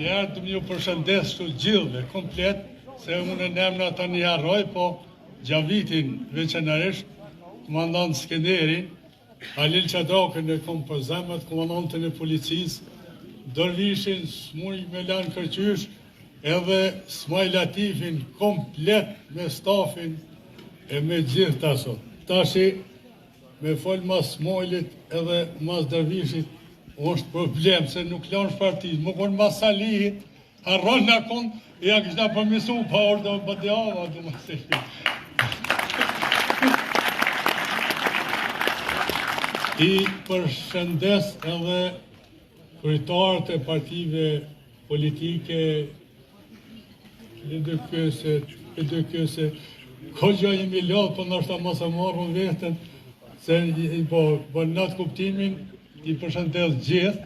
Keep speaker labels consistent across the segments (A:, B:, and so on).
A: Njerë të mjë përshëndes të gjithve, komplet, se unë në emna të një harroj, po gjavitin veçanarisht, komandant Skenderin, Halil Qadrakën e kom për zemët, komandantën e policisë, Dorvishin, Smuj Melan Kërqysh, edhe Smaj Latifin, komplet me stafin e me gjithë të asot. Tashi, me folë mas Smojlit edhe mas Dorvishit, është problem, se nuk lanë shpartizë. Më konë mas Salihit, harron në konë, ja kështë në përmisu, pa orë dhe bëtë java, dhe më se shpi. I përshëndes edhe kryetarët e partive politike, LDK-se, Kogja jemi lodhë, për nështë ta mos e marrën vetën, se po në atë kuptimin, i përshëndes gjithë,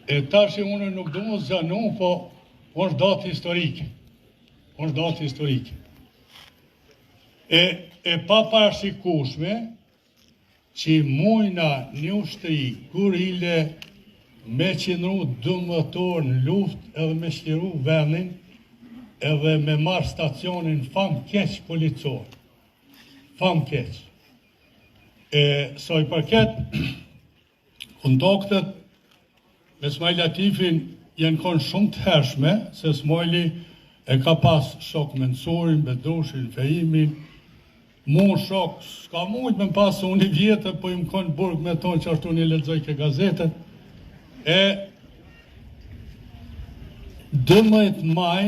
A: e tashi unë nuk du më zgjanu, po është datë historike. Është datë historike. E pa parashikueshme, që mujna një ushtri, kur ile me qëndru dëmëtor në luft, edhe me shliru vendin, edhe me marrë stacionin fam keq policor. Fam keq. Sa i përket, kontaktet me Smaj Latifin janë konë shumë të hershme, se Smajli e ka pas shok mensorin, Bedoshin, Fejimin, mu shok, s'ka mujt me pasë unë i vjetë, po i më konë burg me tonë që ashtu një lexoj ke gazetet. 12 maj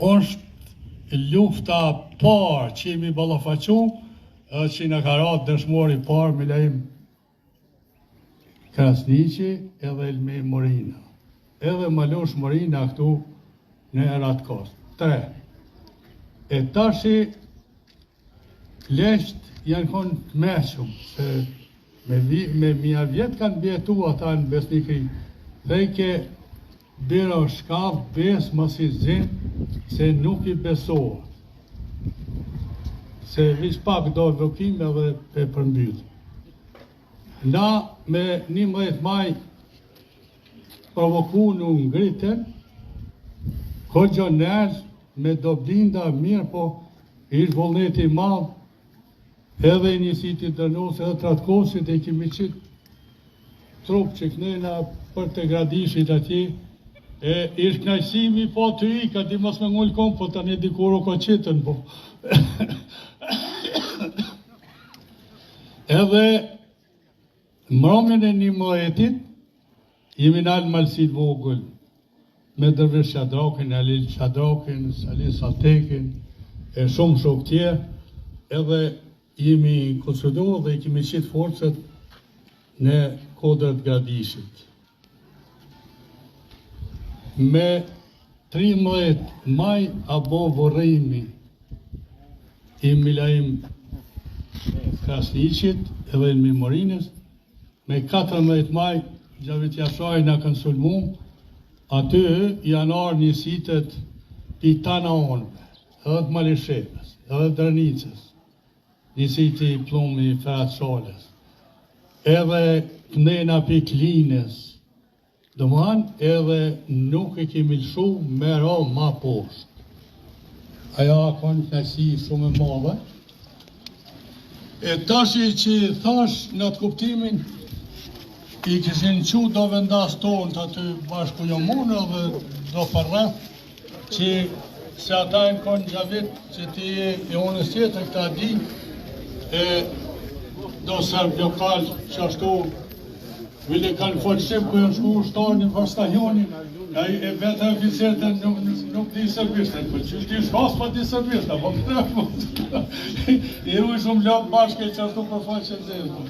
A: është lufta parë që jemi ballafaqu, që në ka ratë dëshmori parë me lajm Krasniqi edhe Elmi Morina. Edhe Malosh Morina këtu në erat kost. 3. E tashi lesht janë konë të meqëm, se me mija vjetë kanë bjetu ata në besnikri. Dhejke biro shkaf bes mos i zinë, se nuk i besohet. Se vish pak do vëkim edhe e përmbyllë. Na me 11 maj provoku në ngritën, Kogjo nërës me do blinda mirë, po ishtë vullneti madhë, edhe i njësitit dërnos edhe tratkosit e kimi qitë trup që kënejna për të gradishit atje, ishtë knajsimi po të i, ka di mos me ngullë kom, po të një dikuro ko qitën, po. Edhe mbrëmjen e 11-it, jemi nalë malësit vogël, me Dervish Qadrakin, Halil Qadrakin, Salih Saltekin, e shumë shok tjerë, edhe jemi konsultuar dhe i kemi qitë forcët në kodrat Gradishit. Me 13 maj abo vorrimi i Milajm Krasniqit edhe në Morinës, me 14 maj Gjavit Jashaj në kanë sulmu, aty janë arë njësitet pitana onëve, edhe të Malishevës, edhe Drënicës, njësiti i plumi i Ferat Shalës, edhe këndena Piklinës, dëman edhe nuk e kemi lëshu me ra ma poshtë. Aja konë knajsi shumë e madhe. E tashi që thash në të kuptimin, i kishin qu do vendas tonë të aty bashku jo mune dhe do përreth, që se ata e në konë Gjavit që ti e unës tjetër këta di, do serb lokal që ashtu vile kanë folëshim ku janë shku ushtarë për stajonin, e vetë oficierët nuk di sërbishtë, për që shti shkas pa di sërbishtë, po përre, i u shumë lopë bashke që ashtu për faqën zezë.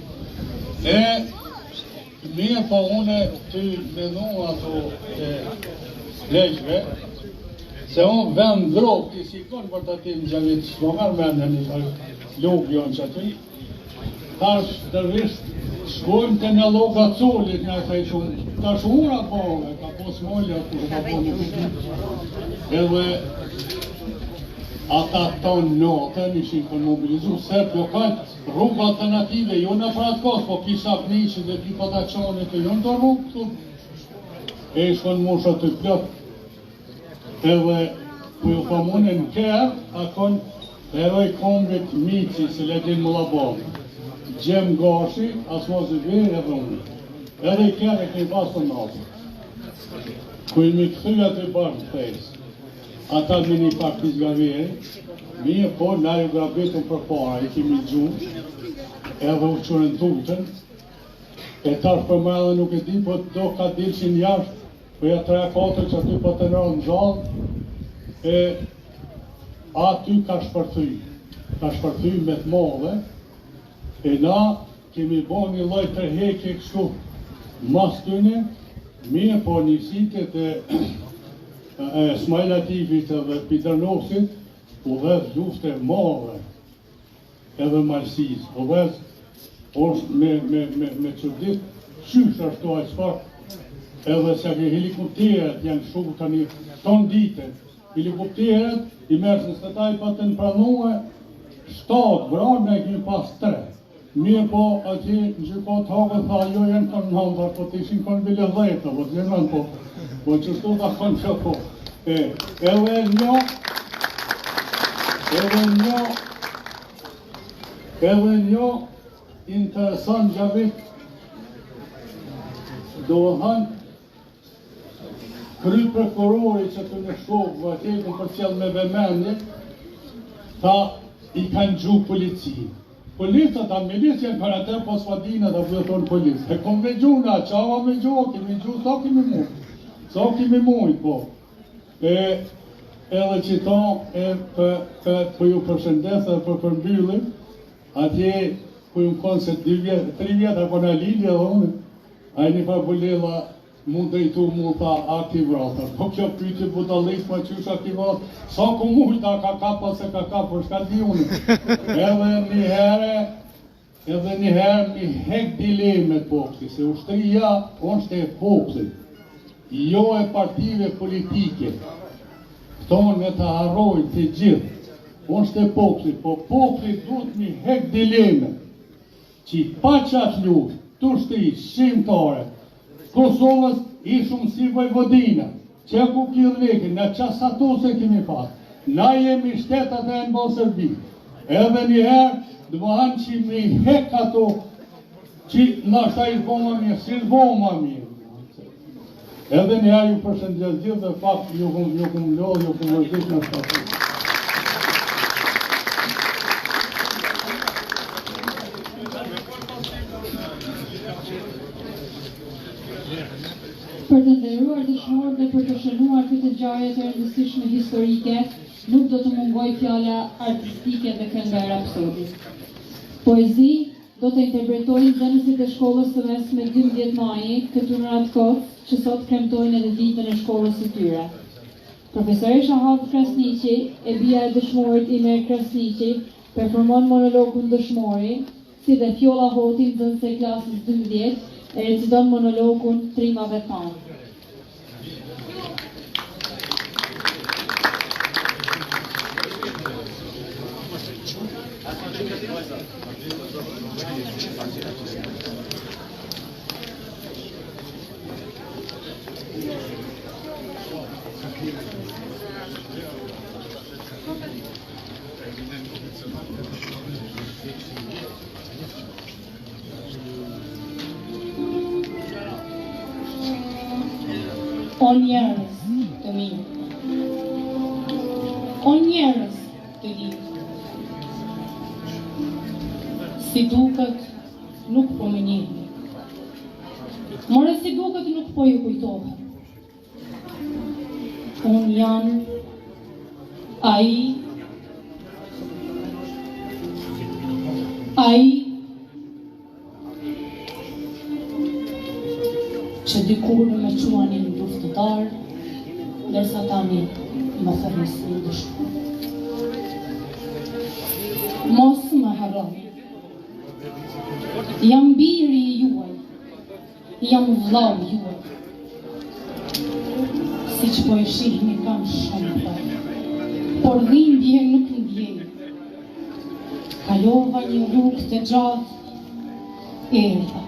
A: Mie po une ty menu ato legjve, se unë vend drog të sikon për të ti në Gjavit, s'mo merë me në lukë jonë që aty, tash dërvisht shkojmë të në loga colit nga të i shumë, tash ura bove, ka po smolja, ka po në këtë, edhe ata tonë notën ishin për mobilizu, serb lokal, rrugë alternative, jo në pratë kosë, po pisa Pnishin dhe pipa Daçanit, jo në të rrugë këtu. e ishkon musha të plot, edhe ku ju komunën kërë, akon heroj kombit mici, se letin më labon, gjem gashi, as mos i vjerë edhe unë. Edhe i kërë e këj pas të nasë. Ku i mi këthyja të bërë të fejsë, ata me një pak të zgaveri, mirë po, na ju grabetën për para, i kemi gjumë, edhe u qërën tutën, e tash për më edhe nuk e di, po do ka dilëshin jashtë, po ja 3-4 që aty po të nërë në gjallë, aty ka shpërthy me të modhe, e na kemi bo një lloj tërheqje kështu mas tyne, mirë po njësitet e Smajlativit edhe Pidernosit, u dhez lufte madhe edhe marsis, u dhez është me qërdit, qysh ashtu a qëfar, edhe se ke helikopteret janë shumë tani ton dite, helikopteret i mërës në stëtaj pa të në pranue, 7 vranë e kemi pas 3. Mirë po, ati në gjykat hake tha, jo janë kanë nëndar, po të ishin kanë bile 10, po të jenë po qështu ta kanë që po. Edhe një interesant gjavit, do thënë, kry prokurori që të në shkovë, vëtjetën për qëllë me vëmendje, tha, i kanë gju policinë. Polica, ta milisja në për atër pas fadina dhe vëtonë policë. E kom me gjuna, qava me gju, kemi gju, sa kemi mujt, po. Edhe që ta, për ju përshëndes dhe për përmbyllim, atje, për ju konë se 3 vjetë, apo në lidhje dhe unë, a i një fa bulela, mund të i tu mu tha aktivratër. Po kjo pyqe budalis ma qysh aktivratër, sa ku mujta ka kapa se ka kapa, shka di unë. Edhe njëherë mi hek dilemet popli, se ushtria është e poplit, jo e partive politike. Këto me të harrojnë të gjithë, është e poplit, po poplit duhet mi hek dilemet, që pa qatë luft, të shtri, shqimtare, Kosovës ishëm si Vojvodina, që ku Kirleki, në qasatose kemi pas, na jemi shtetat e në bëllë Serbi, edhe njëherë, dëvahan që mi hek ato, që nashta i zboma mirë, si zboma mirë. Edhe njëherë ju përshëndjes gjithë dhe fakt ju këm lodhë, ju këm vërdit në shtatë.
B: Për të nderuar dëshmorët dhe për të shënuar këtë ngjarje të rëndësishme historike, nuk do të mungoj fjala artistike dhe kënga e rapsodit. Poezi do të interpretojnë nxënësit e shkollës së mesme 12 maji, këtu në Ratkoc, që sot kremtojnë edhe ditën e shkollës së tyre. Profesoresha Havë Krasniqi, e bia e dëshmorit Imer Krasniqi, performon monologun Dëshmori, si dhe Fjolla Hoti, nxënëse e klasës 12, e reciton monologun Trimave tanë. O njerëz të mirë, o njerëz të lirë, si duket nuk po më njihni, more si duket nuk po ju kujtohem. Unë janë ai që dikur me quanin luftëtar, ndërsa tani më thërësin dëshmu. Mos më harroni. Jam biri i juaj, jam vllau juaj. Si që po e shihni kam shumë për, por dhimbje nuk ndjej. Kalova një rrugë të gjatë, erdha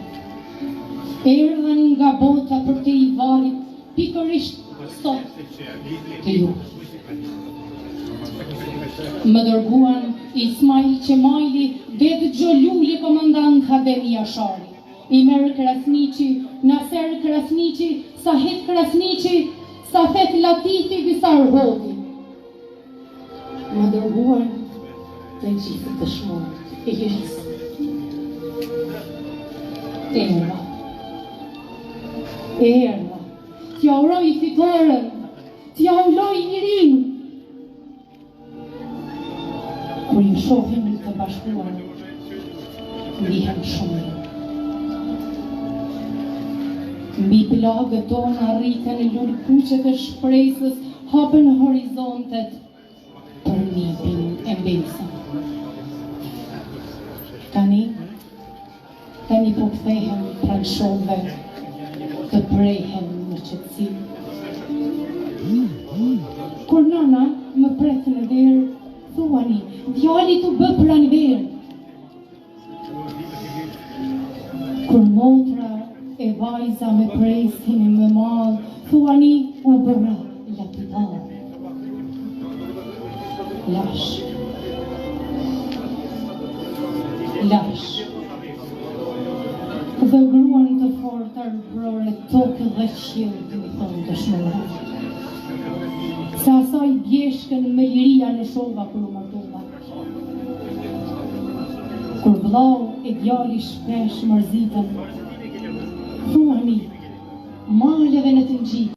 B: nga bota për te i varit pikërisht sot të ju. Më dërguan Ismail Qemaili, Bed Xholuli, komandant Hademi Jashari, Imer Krasniqi, Naser Krasniqi, Sahid Krasniqi, Safet Latifi, Bisar Hodi. Më dërguan të gjithë të shmorët e Lirisë. Erda, t'ja uroj fitoren, t'ja uloj Irin. Kur ju shohim të bashkuar, ndihem shumë. Mbi plagët tona rriten lulkuqet e shpresës, hapen horizontet për nipin e mbesën. Tani po kthehem pranë shokëve, të prehen në qetësi. Kur nana më pret në derë, thuani, djali tu bë pranverë. Kur motra e vajza me presin e më madh, thuani, u bëra lapidar. Lash. Dhe gruan të fortë arbrore, tokë dhe qiell, mi thonë të shmëra. Se asaj bjeshkën me liria në shova kur u martova. Kur vllau e djali shpesh mërzitën, thuani, maleve në të ngjit,